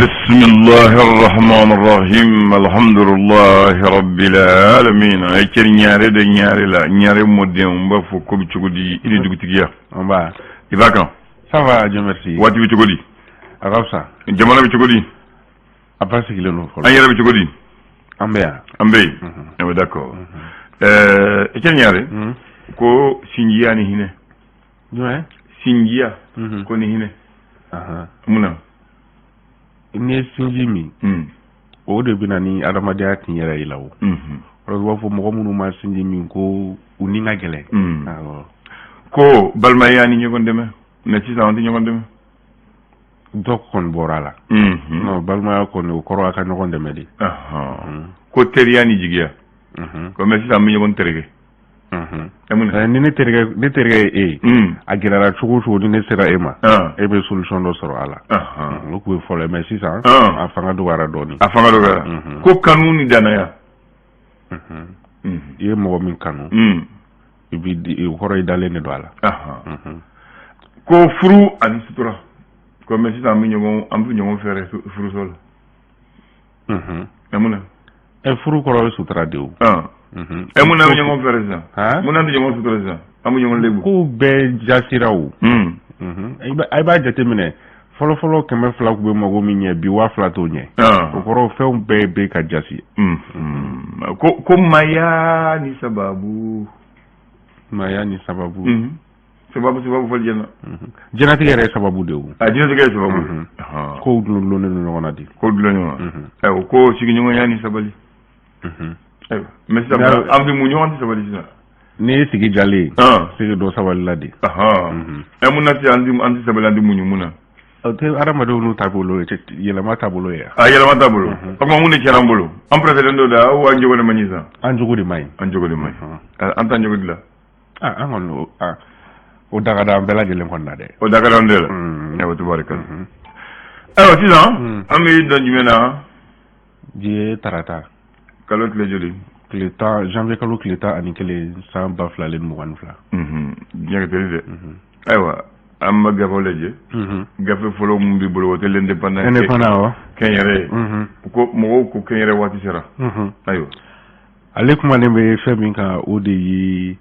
بسم الله الرحمن الرحيم الحمد لله رب العالمين اكر ñaare de ñaare la ñaare modem ba fu ko bi cugudi ili dugutigiya ba ibaka ça va Dieu merci wati bi cugudi arabsa jamana bi cugudi apa sigile no folo ayara bi cugudi ambe d'accord eker ñaare ko sinjiya ni hine ouais sinjiya ko ni hine muna ne sinji mi o de bina ni adamadiya tin yɛrɛ ila o o b'a fɔ mɔgɔ minnu ma sinji min ko u ni ka gɛlɛn ko balimaya ni ɲɔgɔn dɛmɛ mais sisan an tɛ ɲɔgɔn dɛmɛ dɔ kɔni bɔra la non balimaya kɔni o kɔrɔ a ka ɲɔgɔn dɛmɛ de ko teriya ni jigiya ko mais sisan an bɛ ɲɔgɔn tereke ni ne terikɛ ye a gɛlɛyara cogo o cogo ni ne sera e ma e bɛ solution dɔ sɔrɔ a la o tun ye fɔlɔ mais sisan a fanga dɔgɔyara dɔɔnin a fanga dɔgɔyara ko kanu ni danaya i ye mɔgɔ min kanu i bɛ o kɔrɔ i dalen de don a la ko furu ani sutura ko mais sisan an bɛ ɲɔgɔn fɛɛrɛ furuso la mun na furu kɔrɔ ye sutura de o mun na ɲɔgɔn fɛɛrɛ sisan mun na tɛ ɲɔgɔn sutura sisan an bɛ ɲɔgɔn lebu ko bɛɛ jasira o i b'a jateminɛ fɔlɔfɔlɔ 200 tun bɛ mago min ɲɛ bi 2000 t'o ɲɛ o kɔrɔ fɛnw bɛɛ bɛ ka jasi ko maya ni sababu sababu fɔli jɛna jɛnatigɛ yɛrɛ ye sababu de o jɛnatigɛ ye sababu kow dulonnen don ɲɔgɔn na de kow dulonnen ɲɔgɔn ko sigiɲɔgɔnya ni sabali mais sisan an bɛ mun ɲɔgɔn tɛ sabali sisan ni ye sigi jalen sigi dɔ sabali la de mun na se an tɛ sabali an tɛ muɲu mun na o tɛ adamadenw n'u taabolo yɛlɛma taabolo ye yɛlɛma taabolo o tuma mun de cɛnna an bolo an préféré dɔ da aw an jogo de ma ɲi sisan an jogo de ma ɲi an jogo de ma ɲi an t'an jogo de la an kɔni o dagada an bɛɛ lajɛlen kɔni na dɛ o dagada an bɛɛ la o tubarikala ayiwa sisan an bɛ dɔn jumɛn na bi ye tarata kalo tile joli tile 10 janvier kalo tile 11 san 2022 diɲɛ teri dɛ ayiwa an ma gafe lajɛ gafe fɔlɔ mun b'i bolo o tɛ l'indépendant wa kɛnyɛrɛ ye ko mɔgɔw ko kɛnyɛrɛ waati sera ayiwa ale kumalen bɛ fɛn min kan o de ye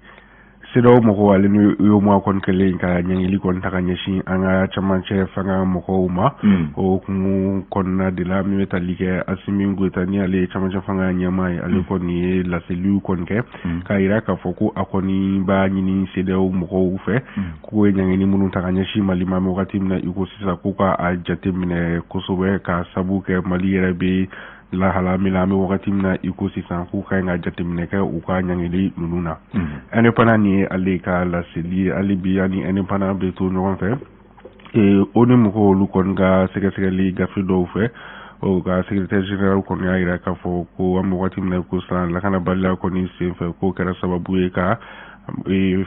CEDEAO mɔgɔw ale ni UEMOA kɔni kɛlen ka ɲɛɲini kɔni ta ka ɲɛsin an ka camancɛ fanga mɔgɔw ma o hukumu kɔnɔna de la min bɛ tali kɛ Asimi Goita ni ale ye camancɛ fanga ɲɛmaa ye ale kɔni ye laseliw kɔni kɛ k'a jira k'a fɔ ko a kɔni b'a ɲini CEDEAO mɔgɔw fɛ k'u ye ɲɛɲini minnu ta ka ɲɛsin Mali ma wagati min na i ko sisan k'u ka a jateminɛ kosɛbɛ ka sabu kɛ Mali yɛrɛ bɛ lahala min na an bɛ wagati min na i ko sisan k'u ka ɲi ka jateminɛ kɛ u ka ɲɛɲini ninnu na indépendant ni ye ale ka laseli hali bi ani indépendant bɛ to ɲɔgɔn fɛ o ni mɔgɔw olu kɔni ka sɛgɛsɛgɛli gafe dɔw fɛ o ka secrétaire général kɔni y'a jira k'a fɔ ko an bɛ wagati min na ko sisan lakanabaliya kɔni senfɛ k'o kɛra sababu ye ka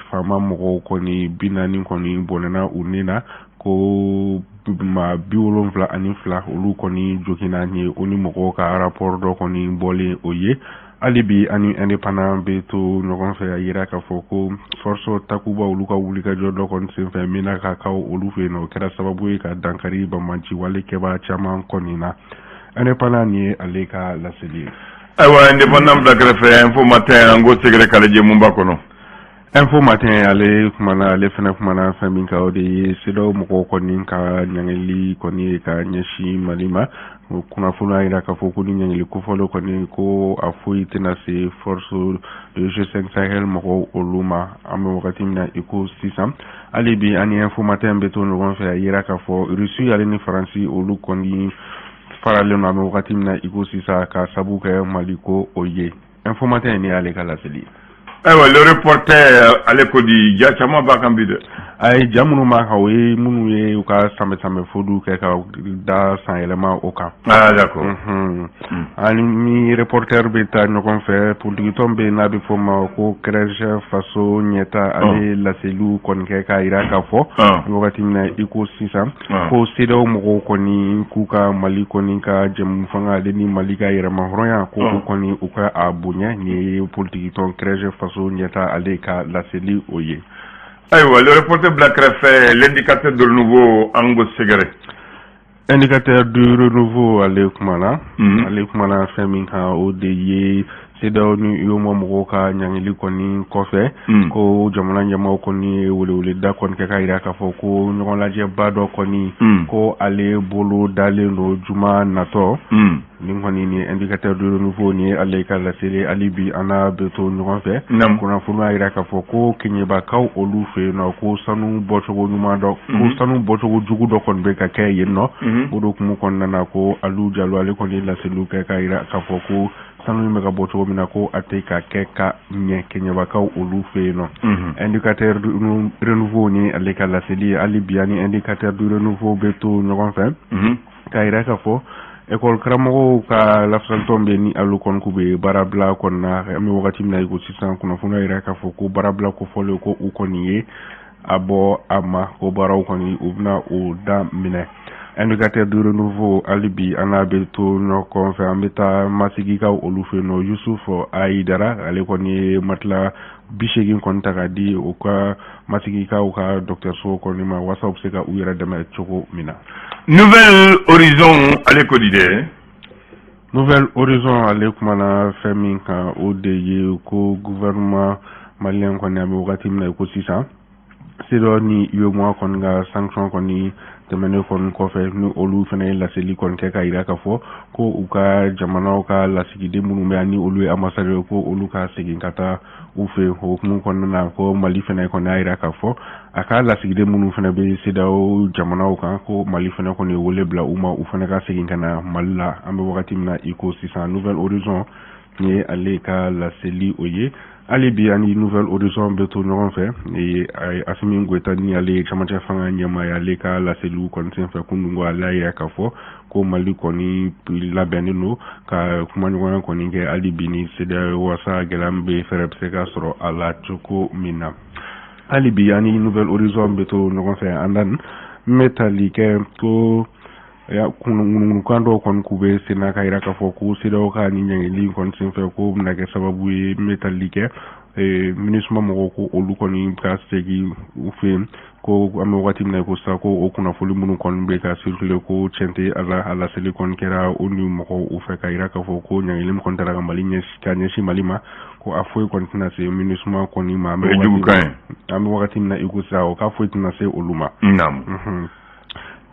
faama mɔgɔw kɔni 40 kɔni bɔnɛna u ni na ko ma 72 olu kɔni jogina ni o ni mɔgɔw ka rapport dɔ kɔni bɔlen o ye hali bi ani indépendant bɛ to ɲɔgɔn fɛ a yira k'a fɔ ko force takuba olu ka wulikajɔ dɔ kɔni senfɛ min na ka kaw olu fɛ yen nɔ o kɛra sababu ye ka dankari banbanci wale kɛba caman kɔni na indépendant ni ye ale ka laseli ye ayiwa indépendant bila kɛrɛfɛ info matin an ko sɛgɛrɛ k'ale jɛ mun b'a kɔnɔ info matin ale fɛnɛ kumana fɛn min kan o de ye CEDEAO mɔgɔw kɔni ka ɲɛɲɛli kɔni ye ka ɲɛsin Mali ma kunnafoni y'a jira k'a fɔ ko ni ɲɛɲɛli kofɔlen kɔni ko a foyi tɛna se force G5 Sahel mɔgɔw olu ma an bɛ wagati min na i ko sisan hali bi ani info matin bɛ to ɲɔgɔn fɛ a yira k'a fɔ Russie ale ni Faransi olu kɔni faralen don an bɛ wagati min na i ko sisan ka sabu kɛ Mali ko o ye info matin ni y'ale ka laseli ayiwa le reporter ale ko di ja caman b'a kan bi dɛ a ye ja minnu b'a kan o ye minnu ye u ka sanbɛ fɔdu kɛ ka da san yɛlɛma o kan d'accord ani reporter bɛ taa ɲɔgɔn fɛ politikitɔn bɛ n'a bɛ fɔ ma ko Crèche Faso ɲɛta ale laseliw kɔni kɛ k'a jira k'a fɔ wagati min na i ko sisan ko CEDEAO mɔgɔw kɔni k'u ka Mali kɔni ka jɛmu fanga ale ni Mali ka yɛrɛma hɔrɔnya ko u kɔni u ka a bonya ni ye politikitɔn Crèche Faso ɲɛta ale ka laseli o ye ayiwa le reporter bila kɛrɛfɛ l'indicateur de nouveau an ko sɛgɛrɛ indicateur du renouveau ale kumana ale kumana fɛn min kan o de ye CEDEAO ni UEMOA mɔgɔw ka ɲangili kɔni kɔfɛ ko jamana ɲɛmaaw kɔni ye weleweleda kɔni kɛ ka yira k'a fɔ ko ɲɔgɔn lajɛba dɔ kɔni ko ale bolo dalen don juma natɔ nin kɔni ni indicateur du renouveau ni ale ka laseli hali bi an n'a bɛ to ɲɔgɔn fɛ kunnafoni y'a yira k'a fɔ ko keɲebakaw olu fɛ yen nɔ ko sanu bɔcogo ɲuman dɔ ko sanu bɔcogo jugu dɔ kɔni bɛ ka kɛ yen nɔ o de hukumu kɔnɔna na ko Alu Jalo ale kɔni laseliw kɛ ka yira k'a fɔ ko sanu min bɛ ka bɔ cogo min na ko a tɛ ka kɛ ka ɲɛ keɲebakaw olu fɛ yen nɔ indicateur du renouveau ni ale ka laseli hali bi ani indicateur du renouveau bɛ to ɲɔgɔn fɛ ka yira k'a fɔ école karamɔgɔw ka lafasalitɔn bɛ ni alu kɔni k'u bɛ baarabila kɔnɔna an bɛ wagati min na i ko sisan kunnafoni yira k'a fɔ ko baarabila kofɔlen ko u kɔni ye a bɔ a ma ko baaraw kɔni u bɛna o da minɛ indicateur du renouveau hali bi an n'a bɛ to ɲɔgɔn fɛ an bɛ taa masigikaw olu fɛ yen nɔ Yusufu Ayidara ale kɔni ye matila 80 kɔni ta ka di u ka masigikaw ka dɔgɔtɔrɔso kɔni ma walasa u bɛ se ka u yɛrɛ dɛmɛ cogo min na. Nouvelle Horizon ale ko di dɛ. Nouvelle Horizon ale kumana fɛn min kan o de ye ko gouvernement malien kɔni an bɛ wagati min na i ko sisan CEDEAO ni UEMOA kɔni ka sanction kɔni tɛmɛnen kɔni kɔfɛ ni olu fana ye laseli kɔni kɛ ka yira k'a fɔ ko u ka jamanaw ka lasigiden minnu bɛ ani olu ye ambassadeur ko olu ka segin ka taa u fɛ o hukumu kɔnɔna na ko Mali fana kɔni y'a yira k'a fɔ a ka lasigiden minnu fana bɛ CEDEAO jamanaw kan ko Mali fana kɔni ye wele bila u ma u fana ka segin ka na Mali la an bɛ wagati min na i ko sisan Nouvelle Horizon ni ye ale ka laseli o ye hali bi ani Nouvelle Horizon bɛ to ɲɔgɔn fɛ Asimi Goita ni ale ye camancɛ fanga ɲɛmaa ye ale ka laseliw kɔni senfɛ kunun ko ale y'a yira k'a fɔ ko Mali kɔni labɛnnen don ka kumaɲɔgɔnya kɔni kɛ hali bi ni CEDEAO walasa gɛlɛya min bɛ fɛɛrɛ bɛ se ka sɔrɔ a la cogo min na hali bi ani Nouvelle Horizon bɛ to ɲɔgɔn fɛ an dan n bɛ tali kɛ ko kununkan dɔw kɔni k'u bɛ sen na ka yira k'a fɔ ko CEDEAO ka ni ɲɛngili kɔni senfɛ ko bɛna kɛ sababu ye n bɛ tali kɛ MINUSMA mɔgɔw ko olu kɔni ka segin u fɛ yen ko an bɛ wagati min na ko sisan ko o kunnafoni minnu kɔni bɛ ka circuler ko tiɲɛ tɛ a laseli kɔni kɛra o ni mɔgɔw u fɛ ka yira k'a fɔ ko ɲɛngili min kɔni taara ka Mali ka ɲɛsin Mali ma ko a foyi kɔni tɛna se MINUSMA kɔni ma an bɛ wagati min na i ko sisan o ka foyi tɛna se olu ma.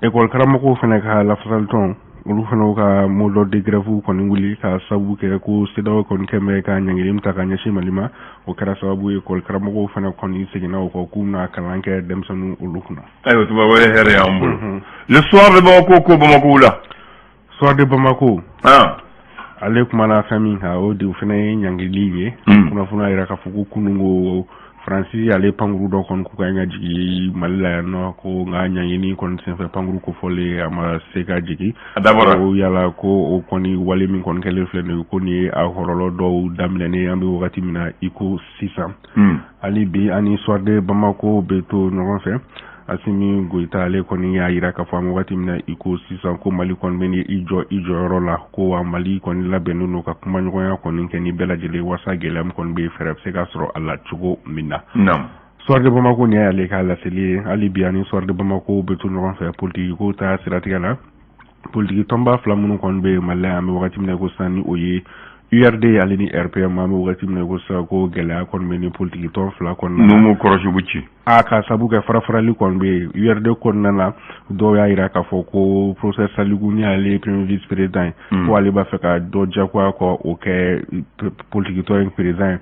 École karamɔgɔw fana ka lafasalitɔn olu fana ka mot d'ordre de grève kɔni wuli ka sababu kɛ ko CEDEAO kɔni kɛn bɛ ka ɲangili min ta ka ɲɛsin Mali ma o kɛra sababu ye école karamɔgɔw fana kɔni seginna o kɔ k'u bɛna kalan kɛ denmisɛnninw olu kunna. Ayiwa tubabu wɛrɛ hɛrɛ y'an bolo. Le soir de Bamako ko Bamako la. Soir de Bamako. Ale kumana fɛn min kan o de fana ye ɲangili ye. Kunnafoni y'a yira k'a fɔ ko kunun ko Fransi ale pankuru dɔ kɔni k'u ka ɲɛ jigi Mali la yan nɔ ko nka ɲangini kɔni senfɛ pankuru kofɔlen a ma se ka jigi o yala ko o kɔni wale min kɔni kɛlen filɛ nin ye ko nin ye a hɔrɔlɔ dɔw daminɛnen an bɛ wagati min na i ko sisan hali bi ani Soir de Bamako bɛ to ɲɔgɔn fɛ Asimi Goita ale kɔni y'a yira k'a fɔ an wagati min na i ko sisan ko Mali kɔni bɛ i jɔyɔrɔ la ko wa Mali kɔni labɛnnen don ka kumaɲɔgɔnya kɔni kɛ ni bɛɛ lajɛlen walasa gɛlɛya min kɔni bɛ fɛɛrɛ bɛ se ka sɔrɔ a la cogo min na. Soir de Bamako ni y'ale ka laseli ye hali bi ani Soir de Bamako bɛ to ɲɔgɔn fɛ politiki ko ta siratigɛ la politiki tɔnba fila minnu kɔni bɛ Mali la an bɛ wagati min na ko sisan ni o ye URD ale ni RPM an bɛ wagati min na ko sisan ko gɛlɛya kɔni bɛ ni politiki tɔn fila kɔnɔna na. Numu kɔrɔsigu ci. Ka sabu kɛ farafarali kɔni bɛ URD kɔnɔna na dɔw y'a yira k'a fɔ ko professeur Saligu ni ale premier vice président ko ale b'a fɛ ka dɔ jagoya kɔ o kɛ politiki tɔn in président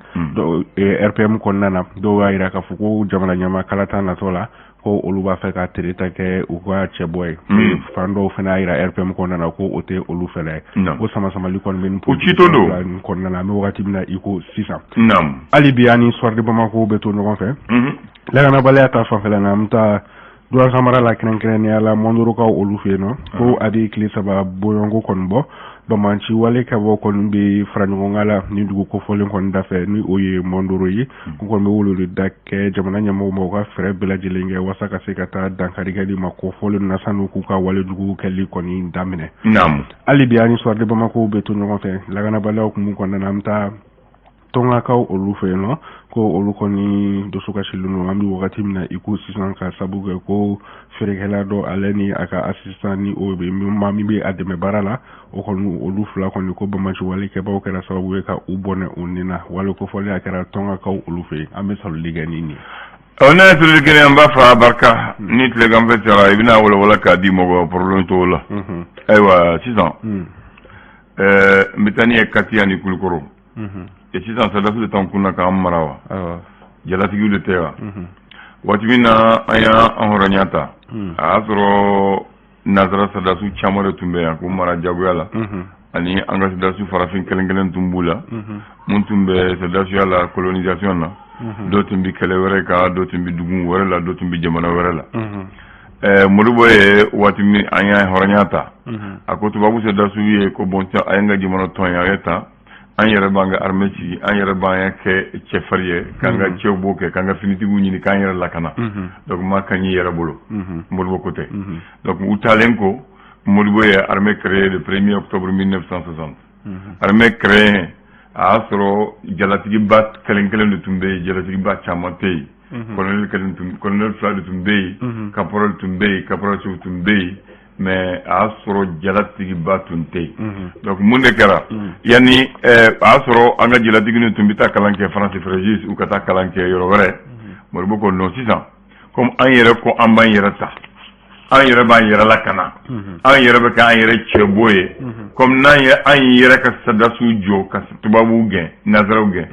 RPM kɔnɔna na dɔw y'a yira k'a fɔ ko jamana ɲɛmaa kalata natɔ la ko olu b'a fɛ ka tereta kɛ u ka cɛbɔ ye fan dɔw fana y'a yira RPM kɔnɔna na ko o tɛ olu fɛnɛ ye ko sama-samali kɔni bɛ nin politiki kɔnɔna na an bɛ wagati min na i ko sisan hali bi ani Soir de Bamako bɛ to ɲɔgɔn fɛ lakanabaliya ta fanfɛla na an bɛ taa Douar Camara la kɛrɛnkɛrɛnnenya la Mondorokaw olu fɛ yen nɔ ko a bɛ tile 3 bɔɲɔgɔnko kɔni bɔ Bamanci wale ka bɔ kɔni bɛ fara ɲɔgɔn kan la ni dugu kofɔlen kɔni dafɛ ni o ye Mondoro ye ko kɔni bɛ wolo da kɛ jamana ɲɛmɔgɔw ma u ka fɛɛrɛ bɛɛ lajɛlen kɛ walasa ka se ka taa dankari kɛli ma kofɔlen na sanu k'u ka walejugu kɛli kɔni daminɛ hali bi ani Soir de Bamako bɛ to ɲɔgɔn fɛ lakanabaliyaw kun kɔnɔna na an bɛ taa tonga kaw olu fe no ko olu koni do suka silunu ambi wakati mina iku sisan ka sabuga ko ferekela do aleni aka assistant ni o be mami be ademe barala o konu olu fula koni ko bamanchi wale ke bawo kera sababu ka ubone unina wale ko fole akara tonga kaw olu fe ambe salu ligani ni ona to ligani amba fa barka nit le gambe tera ibina wala ka di mogo problème to la aywa 6 ans mitani e katia ni kulukoro et 6 ans ça dafu de temps kuna ka amarawa jalatigu de tewa watimina aya ahoranyata asro nazara sadasu chamare tumbe ya ko mara jagwala ani anga sadasu farafin kelengelen tumbula mun tumbe sadasu ya la colonisation na dotumbi kele were ka dotumbi dugun were la dotumbi jamana were la mulubo e watimi aya ahoranyata akoto babu sadasu ye ko bonta ayanga jamana tonya yeta an yɛrɛ b'an ka armée ci an yɛrɛ b'an kɛ cɛfarin ye k'an ka cɛw b'o kɛ k'an ka finitigiw ɲini k'an yɛrɛ lakana donc ma kan y'i yɛrɛ bolo Modibo ko tɛ donc u taalen ko Modibo ye armée créée le 1er octobre 1960 armée créée a y'a sɔrɔ jalatigiba kelen-kelen de tun bɛ yen jalatigiba caman tɛ yen colonel fila de tun bɛ yen caporal tun bɛ yen caporal chef tun bɛ yen mais a sɔrɔ jalatigiba tun tɛ yen donc mun de kɛra yanni a sɔrɔ an ka jalatigi ni tun bɛ taa kalan kɛ France Frégis u ka taa kalan kɛ yɔrɔ wɛrɛ Modibo ko non sisan comme an yɛrɛ ko an b'an yɛrɛ ta an yɛrɛ b'an yɛrɛ lakana an yɛrɛ bɛ k'an yɛrɛ cɛbo ye comme n'an ye an yɛrɛ ka sadasu jɔ ka tubabuw gɛn nazaraw gɛn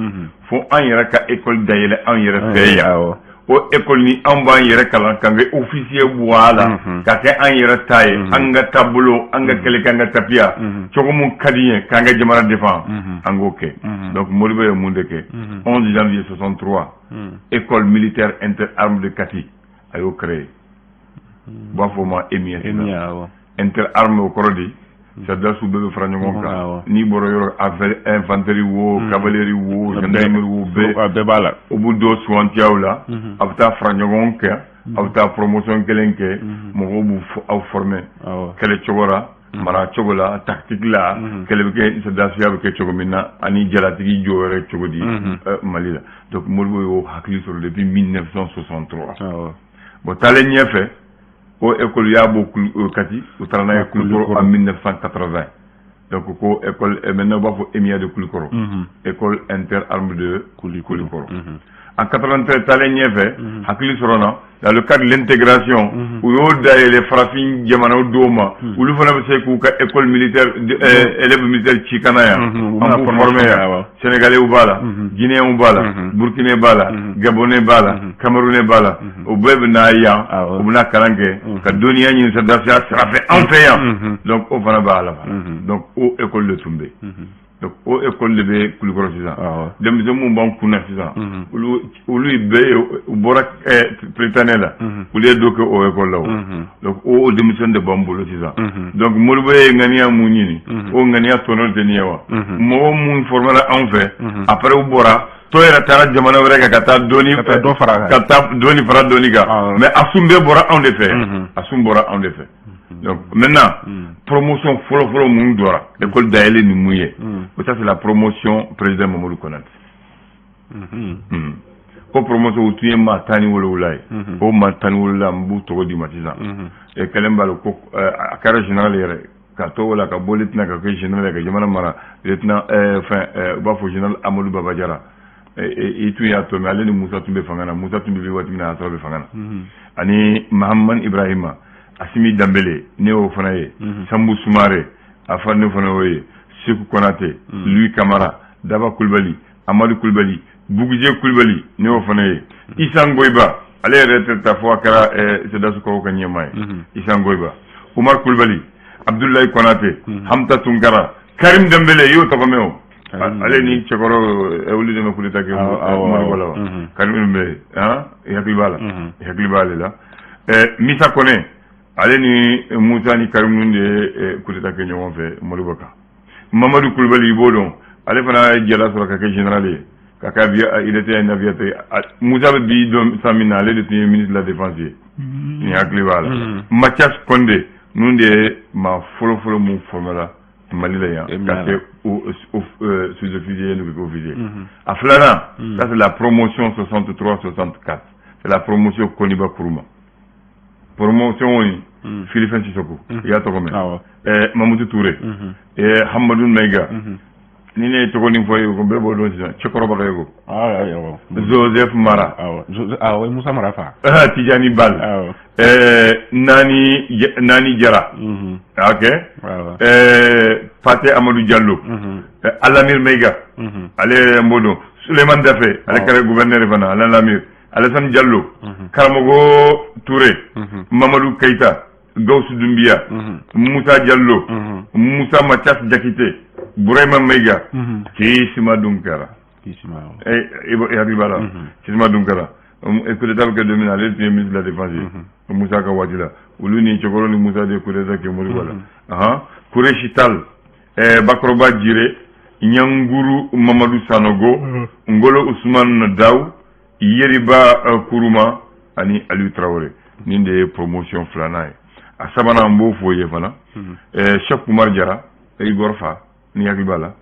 fo an yɛrɛ ka école dayɛlɛ an yɛrɛ fɛ yan o école ni an b'an yɛrɛ kalan k'an kɛ officier bɔ a la ka kɛ an yɛrɛ ta ye an ka taabolo an ka kɛlɛ k'an ka tapiya cogo mun ka di ye k'an ka jamana défend an k'o kɛ donc Modibo ye mun de kɛ 11 janvier 63 école militaire interarmes de Kati a y'o créé b'a fɔ o ma EMIA interarmes o kɔrɔ de sadasu bɛɛ bɛ fara ɲɔgɔn kan n'i bɔra yɔrɔ infanterie wo cavalerie wo gendarmerie wo bɛɛ b'a la u b'u dɔ sugantiya o la a bɛ taa fara ɲɔgɔn kɛ a bɛ taa promotion kelen kɛ mɔgɔw b'u aw former kɛlɛ cogo la mara cogo la tactique la kɛlɛ bɛ kɛ sadasuya bɛ kɛ cogo min na ani jalatigi jɔ yɛrɛ cogo di Mali la donc Modibo y'o hakili sɔrɔ depuis 1963 bon taalen ɲɛfɛ o école y'a bɔ Kati u taara n'a ye Kulukoro en 1980 donc ko école maintenant on va fɔ EMIA de Kulukoro école interarmes de Kulukoro en 93 taalen ɲɛfɛ hakili sɔrɔ na dans le cadre de l'intégration u y'o dayɛlɛ farafin jamanaw dɔw ma olu fana bɛ se k'u ka école militaire élèves militaires ci kana yan an b'u former yan sénégalais b'a la guinéens b'a la burkinais b'a la gabonais b'a la camerounais b'a la o bɛɛ bɛ na yan u bɛna kalan kɛ ka dɔnniya ɲini sadasiya sira fɛ an fɛ yan donc o fana b'a la donc o école de tun bɛ donc o école de bɛ Kulukoro sisan denmisɛnnin mun b'an kunna sisan olu bɛɛ u bɔra Prytanée la olu ye dɔ kɛ o école la o donc o denmisɛnnin de b'an bolo sisan donc Modibo ye ŋaniya mun ɲini o ŋaniya tɔnɔ tɛ nin ye wa mɔgɔ mun formera anw fɛ après u bɔra tɔ yɛrɛ taara jamana wɛrɛ kan ka taa dɔɔni fara dɔɔni kan mais a sun bɛɛ bɔra anw de fɛ a sun bɔra anw de fɛ donc maintenant promotion fɔlɔ mun dɔra école dayɛlɛ ni mun ye ça c'est la promotion président Mamadou Konate ko promotion u tun ye maa 17 ye o maa 17 n b'u tɔgɔ di ma sisan kɛlen b'a la ko a kɛra général yɛrɛ ka to o la ka bɔ lieutenant ka kɛ général ka jamana mara lieutenant u b'a fɔ général Amadou Baba Jara i tun y'a to mais ale ni Musa tun bɛ fanga na Musa tun bɛ waati min na a sɔrɔ bɛ fanga na ani Mahamani Ibrahima Asimi Dambele ne y'o fana ye Sambu Sumare a fa ne fana y'o ye Sekou Konate Louis Camara Daba Kulibali Amadou Kulibali Bougoudié Kulibali ne y'o fana ye Issa Ngoiba ale yɛrɛ tɛ taa fɔ a kɛra Sédasu kɔrɔw ka ɲɛmaa ye Issa Ngoiba Umar Kulibali Abdoulaye Konate Hamta Tunkara Karim Dembele y'o tɔgɔ mɛn o ale ni cɛkɔrɔ olu de bɛ coup d'état kɛ Modibo la wa Karim Dembele i hakili b'a la i hakili b'ale la Missa Kone ale ni Musa ni Karim de ye coup d'état kɛ ɲɔgɔn fɛ Modibo kan Mamadou Kulibali i b'o dɔn ale fana ye jɛla sɔrɔ ka kɛ général ye ka kɛ il était un aviateur Musa bɛ bi dɔn san min na ale de tun ye ministre de la défense ye ni hakili b'a la Mathias Condé ninnu de ye maa fɔlɔ mun formera Malila ya sous-officier et officier. À Flana, ça c'est la promotion 63-64. C'est la promotion Koniba Kuruma. Promotion Philippe Sissoko. Il y a tout comme Mamoudou Touré. Et Hamadou Mega. Ni ne to ni foye ko be bo don ci ko roba ko Joseph Mara oui Moussa Mara fa Tidjani Bal Nani Jara OK Faté Amadou Diallo Alamir Mega ale Mbodo Souleymane Dafé ale kare gouverneur fana Alamir Alassane Diallo Karamogo Touré Mamadou Keita Gaussou Doumbia Moussa Diallo Moussa Mathias Diakité Bourema Mega Kisima Dunkara et Habibala Kisima Dunkara et que l'état que domine le ministre de la défense Moussa Kawadila Uluni Chokoro ni Moussa de Kureza ke muri wala Kureshital Bakroba Djire Nyanguru Mamadou Sanogo Ngolo Ousmane Daw Yeriba Kuruma ani Aliou Traoré ninde promotion flanae a sabana mbo foye fana Cheikh Oumar Diarra Igor Fa ni Yakibala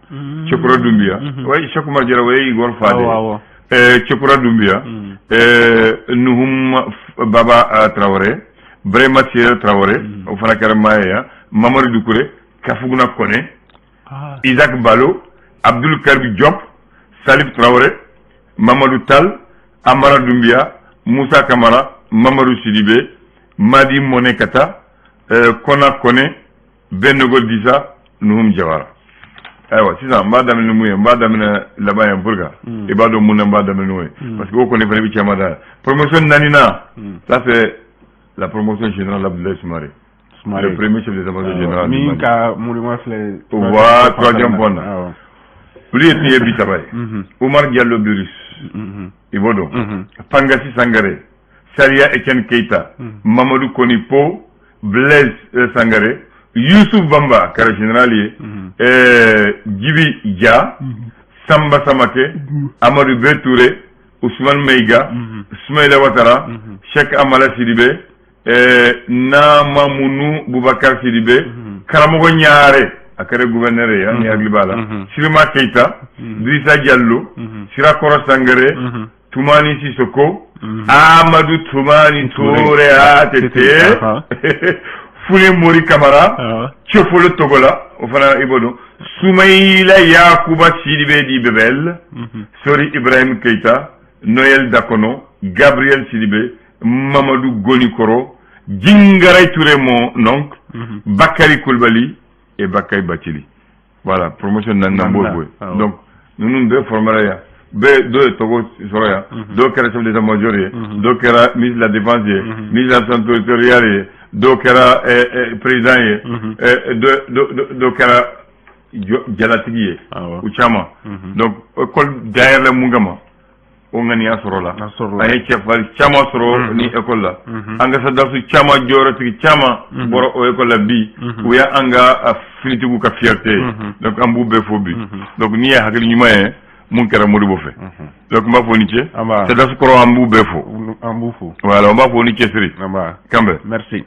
Chekura Doumbia oui Cheikh Oumar Diarra oui Igor Fa de Chekura Doumbia Nuhum Baba Traoré Brema Thierry Traoré o fana Karamaya Mamadou Doucouré Kafuguna Kone Isaac Balo Abdoul Karbi Diop Salif Traoré Mamadou Tal Amara Doumbia Moussa Kamara Mamadou Sidibé Madi Monekata Kona Kone Benogol Disa Nuhum Jawara aywa sisan n b'a daminɛ mun ye n b'a daminɛ laban ye pour que i b'a dɔn mun na n b'a daminɛ n'o ye parce que o kɔni fana bɛ caman da promotion naaninan ça c'est la promotion générale Abdoulaye Soumaré le premier chef d'état-major général min ka Moulima filɛ wa troisième point na olu ye tun ye bi saba ye Omar Diallo Biris i b'o dɔn Pangasi Sangare Sariya Etienne Keita Mamadou Konipo Blaise Sangare Youssouf Bamba carré général ye Djibi Dia Samba Samake Amadou Betouré Ousmane Meiga Soumaïla Ouattara Cheikh Amala Sidibé Namamounou Boubacar Sidibé Karamogo Niare a carré gouverneur ya ni Aglibala Sirima Keita Drissa Diallo Sira Kora Sangare Toumani Sissoko Amadou Toumani Touré Atete Foulé Mori Kamara, Tchofolo Togola, Ofana Ibodo, Soumaïla Yakouba Sidibé di Bebel, Sori Ibrahim Keita, Noël Dakono, Gabriel Sidibé, Mamadou Gonikoro, Djingaray Touré mon oncle, Bakary Koulibaly et Bakary Bathily. Voilà, promotion Nanambo. Donc, nous deux formons deux Togo Soroya, deux chefs d'état-major, deux ministre de la défense, ministre de la santé territoriale, donc era président ye donc era jalatigi ye u caman donc école d'ailleurs la mun kama o ŋaniya sɔrɔ la an ye cɛfarin caman sɔrɔ ni école la an ka saddasu caman jɔyɔrɔtigi caman bɔra o école la bi u ya an ka finitigiw ka fierté donc an b'u bɛɛ fo bi donc n'i ye hakili ɲuman ye mun kɛra Modibo fɛ donc n b'a fɔ ni cɛ saddasu kɔrɔ an b'u bɛɛ fo voilà on b'a fɔ ni cɛsiri Kambe merci